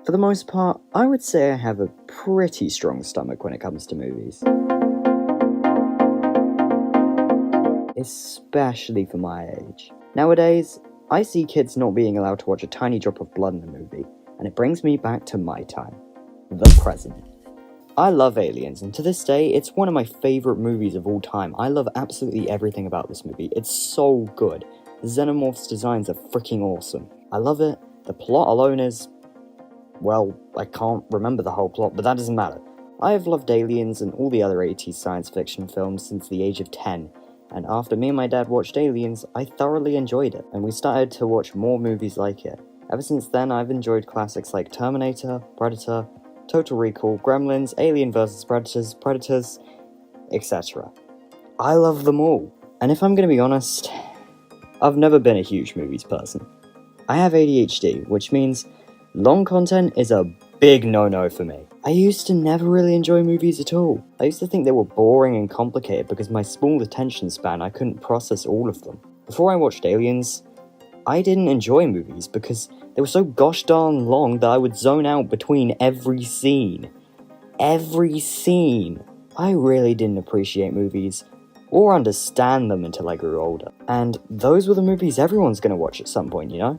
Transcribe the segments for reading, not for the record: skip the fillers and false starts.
For the most part, I would say I have a pretty strong stomach when it comes to movies. Especially for my age. Nowadays, I see kids not being allowed to watch a tiny drop of blood in a movie, and it brings me back to my time. The present. I love Aliens, and to this day, it's one of my favourite movies of all time. I love absolutely everything about this movie. It's so good. The Xenomorphs' designs are freaking awesome. I love it. The plot alone is... well, I can't remember the whole plot, but that doesn't matter. I have loved Aliens and all the other 80s science fiction films since the age of 10, and after me and my dad watched Aliens, I thoroughly enjoyed it, and we started to watch more movies like it. Ever since then, I've enjoyed classics like Terminator, Predator, Total Recall, Gremlins, Alien vs. Predators, etc. I love them all, and if I'm gonna be honest, I've never been a huge movies person. I have ADHD, which means long content is a big no-no for me. I used to never really enjoy movies at all. I used to think they were boring and complicated because my small attention span, I couldn't process all of them. Before I watched Aliens, I didn't enjoy movies because they were so gosh darn long that I would zone out between every scene. Every scene! I really didn't appreciate movies or understand them until I grew older. And those were the movies everyone's gonna watch at some point, you know?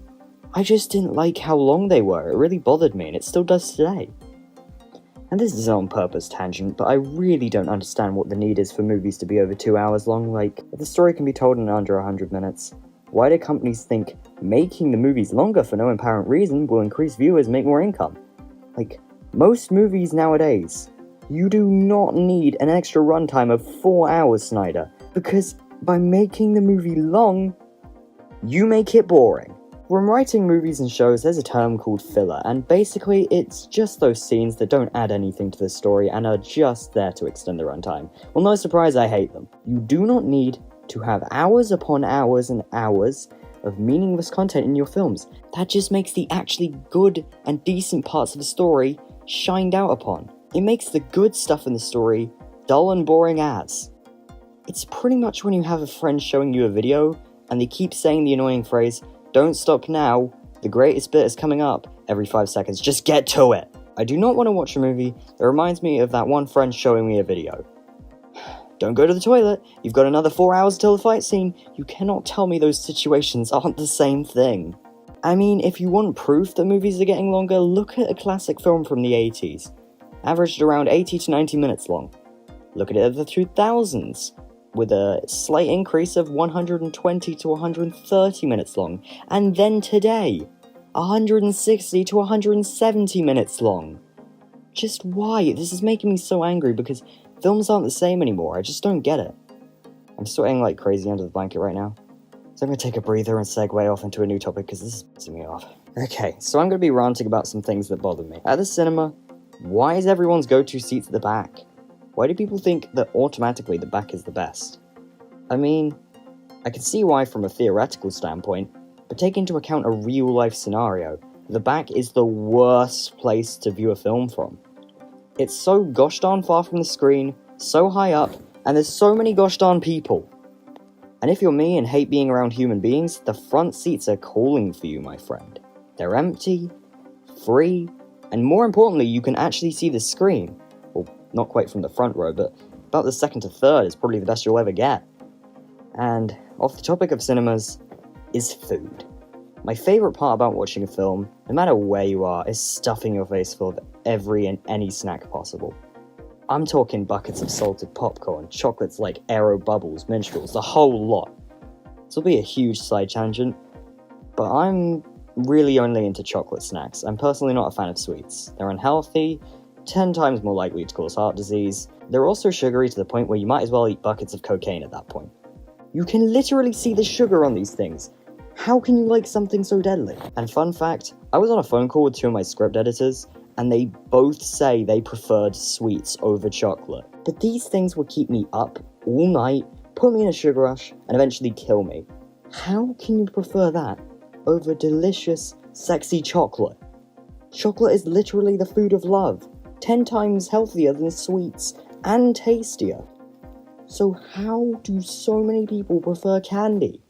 I just didn't like how long they were. It really bothered me, and it still does today. And this is an on-purpose tangent, but I really don't understand what the need is for movies to be over 2 hours long. Like, if the story can be told in under 100 minutes, why do companies think making the movies longer for no apparent reason will increase viewers and make more income? Like, most movies nowadays, you do not need an extra runtime of 4 hours, Snyder, because by making the movie long, you make it boring. When writing movies and shows, there's a term called filler, and basically it's just those scenes that don't add anything to the story and are just there to extend the runtime. Well, no surprise, I hate them. You do not need to have hours upon hours and hours of meaningless content in your films. That just makes the actually good and decent parts of the story shined out upon. It makes the good stuff in the story dull and boring as. It's pretty much when you have a friend showing you a video and they keep saying the annoying phrase, "Don't stop now, the greatest bit is coming up," every 5 seconds. Just get to it! I do not want to watch a movie that reminds me of that one friend showing me a video. Don't go to the toilet, you've got another 4 hours till the fight scene. You cannot tell me those situations aren't the same thing. I mean, if you want proof that movies are getting longer, look at a classic film from the 80s. Averaged around 80 to 90 minutes long. Look at it at the 2000s. With a slight increase of 120 to 130 minutes long, and then today, 160 to 170 minutes long. Just why? This is making me so angry because films aren't the same anymore, I just don't get it. I'm sweating like crazy under the blanket right now, so I'm gonna take a breather and segue off into a new topic because this is pissing me off. Okay, so I'm gonna be ranting about some things that bother me. At the cinema, why is everyone's go-to seats at the back? Why do people think that automatically the back is the best? I mean, I can see why from a theoretical standpoint, but take into account a real-life scenario. The back is the worst place to view a film from. It's so gosh darn far from the screen, so high up, and there's so many gosh darn people. And if you're me and hate being around human beings, the front seats are calling for you, my friend. They're empty, free, and more importantly, you can actually see the screen. Well, not quite from the front row, but about the second to third is probably the best you'll ever get. And off the topic of cinemas, is food. My favourite part about watching a film, no matter where you are, is stuffing your face full of every and any snack possible. I'm talking buckets of salted popcorn, chocolates like Aero Bubbles, Minstrels, the whole lot. This will be a huge side tangent, but I'm really only into chocolate snacks. I'm personally not a fan of sweets. They're unhealthy, 10 times more likely to cause heart disease. They're also sugary to the point where you might as well eat buckets of cocaine at that point. You can literally see the sugar on these things. How can you like something so deadly? And fun fact, I was on a phone call with 2 of my script editors, and they both say they preferred sweets over chocolate. But these things would keep me up all night, put me in a sugar rush, and eventually kill me. How can you prefer that over delicious, sexy chocolate? Chocolate is literally the food of love, 10 times healthier than sweets, and tastier. So how do so many people prefer candy?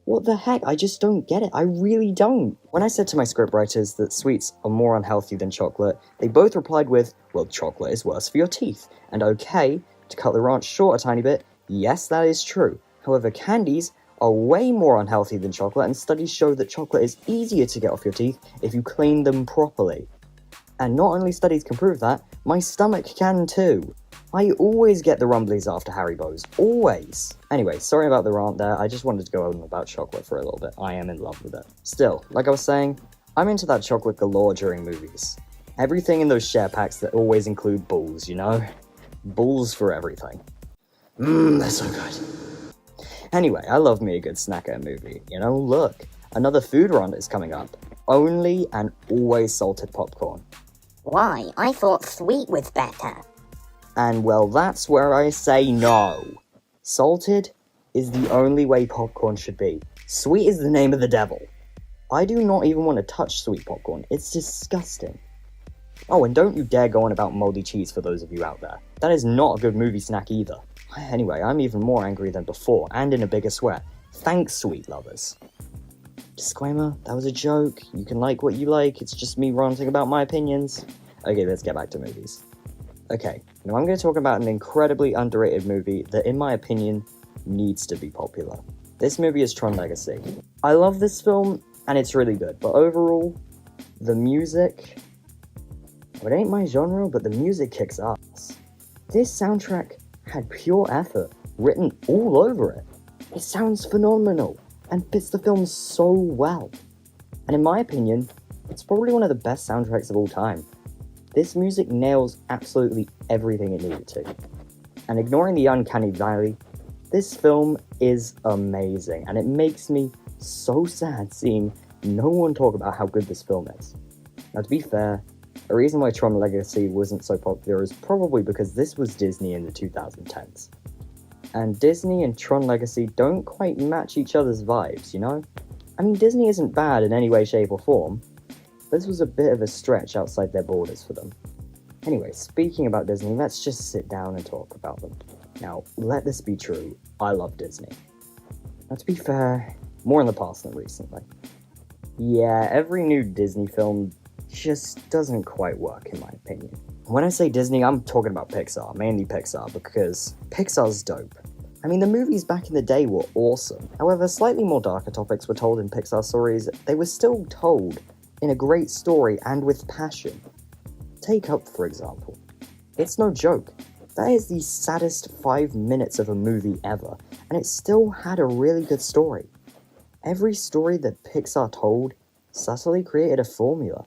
What the heck? I just don't get it. I really don't. When I said to my scriptwriters that sweets are more unhealthy than chocolate, they both replied with, well, chocolate is worse for your teeth. And okay, to cut the rant short a tiny bit, yes, that is true. However, candies are way more unhealthy than chocolate, and studies show that chocolate is easier to get off your teeth if you clean them properly. And not only studies can prove that, my stomach can too. I always get the rumblies after Haribo's. Always. Anyway, sorry about the rant there. I just wanted to go on about chocolate for a little bit. I am in love with it. Still, like I was saying, I'm into that chocolate galore during movies. Everything in those share packs that always include balls, you know? Balls for everything. They're so good. Anyway, I love me a good snack at a movie. You know, look, another food rant is coming up. Only and always salted popcorn. Why? I thought sweet was better. And well, that's where I say no. Salted is the only way popcorn should be. Sweet is the name of the devil. I do not even want to touch sweet popcorn. It's disgusting. Oh, and don't you dare go on about moldy cheese for those of you out there. That is not a good movie snack either. Anyway, I'm even more angry than before, and in a bigger sweat. Thanks, sweet lovers. Disclaimer, that was a joke. You can like what you like, it's just me ranting about my opinions. Okay, let's get back to movies. Okay, now I'm going to talk about an incredibly underrated movie that, in my opinion, needs to be popular. This movie is Tron Legacy. I love this film, and it's really good, but overall, the music... It ain't my genre, but the music kicks ass. This soundtrack had pure effort written all over it. It sounds phenomenal, and fits the film so well. And in my opinion, it's probably one of the best soundtracks of all time. This music nails absolutely everything it needed to. And ignoring the uncanny valley, this film is amazing, and it makes me so sad seeing no one talk about how good this film is. Now, to be fair, a reason why Tron Legacy wasn't so popular is probably because this was Disney in the 2010s. And Disney and Tron Legacy don't quite match each other's vibes, you know? I mean, Disney isn't bad in any way, shape, or form. This was a bit of a stretch outside their borders for them. Anyway, speaking about Disney, let's just sit down and talk about them. Now, let this be true, I love Disney. Now, to be fair, more in the past than recently. Yeah, every new Disney film just doesn't quite work, in my opinion. When I say Disney, I'm talking about Pixar, mainly Pixar, because Pixar's dope. I mean, the movies back in the day were awesome. However, slightly more darker topics were told in Pixar stories. They were still told in a great story and with passion. Take Up, for example. It's no joke. That is the saddest 5 minutes of a movie ever, and it still had a really good story. Every story that Pixar told subtly created a formula,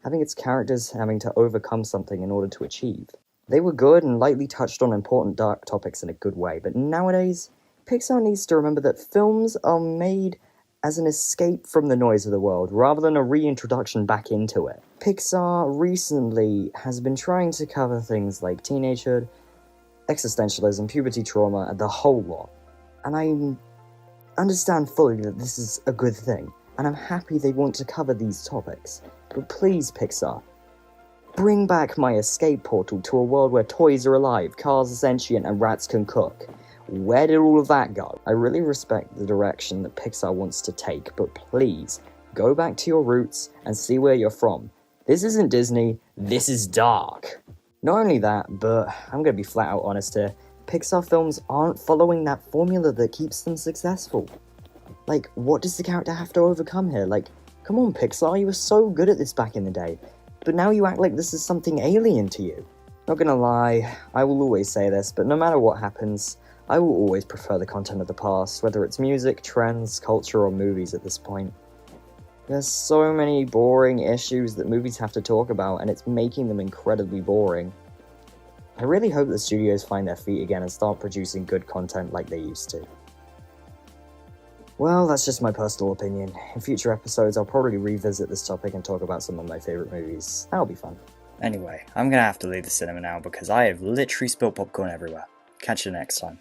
having its characters having to overcome something in order to achieve. They were good and lightly touched on important dark topics in a good way, but nowadays, Pixar needs to remember that films are made as an escape from the noise of the world, rather than a reintroduction back into it. Pixar recently has been trying to cover things like teenagehood, existentialism, puberty trauma, and the whole lot. And I understand fully that this is a good thing, and I'm happy they want to cover these topics. But please, Pixar, bring back my escape portal to a world where toys are alive, cars are sentient, and rats can cook. Where did all of that go? I really respect the direction that Pixar wants to take, but please, go back to your roots and see where you're from. This isn't Disney, this is dark. Not only that, but I'm gonna be flat out honest here, Pixar films aren't following that formula that keeps them successful. Like, what does the character have to overcome here? Like, come on Pixar, you were so good at this back in the day, but now you act like this is something alien to you. Not gonna lie, I will always say this, but no matter what happens, I will always prefer the content of the past, whether it's music, trends, culture, or movies at this point. There's so many boring issues that movies have to talk about, and it's making them incredibly boring. I really hope the studios find their feet again and start producing good content like they used to. Well, that's just my personal opinion. In future episodes, I'll probably revisit this topic and talk about some of my favourite movies. That'll be fun. Anyway, I'm gonna have to leave the cinema now because I have literally spilled popcorn everywhere. Catch you next time.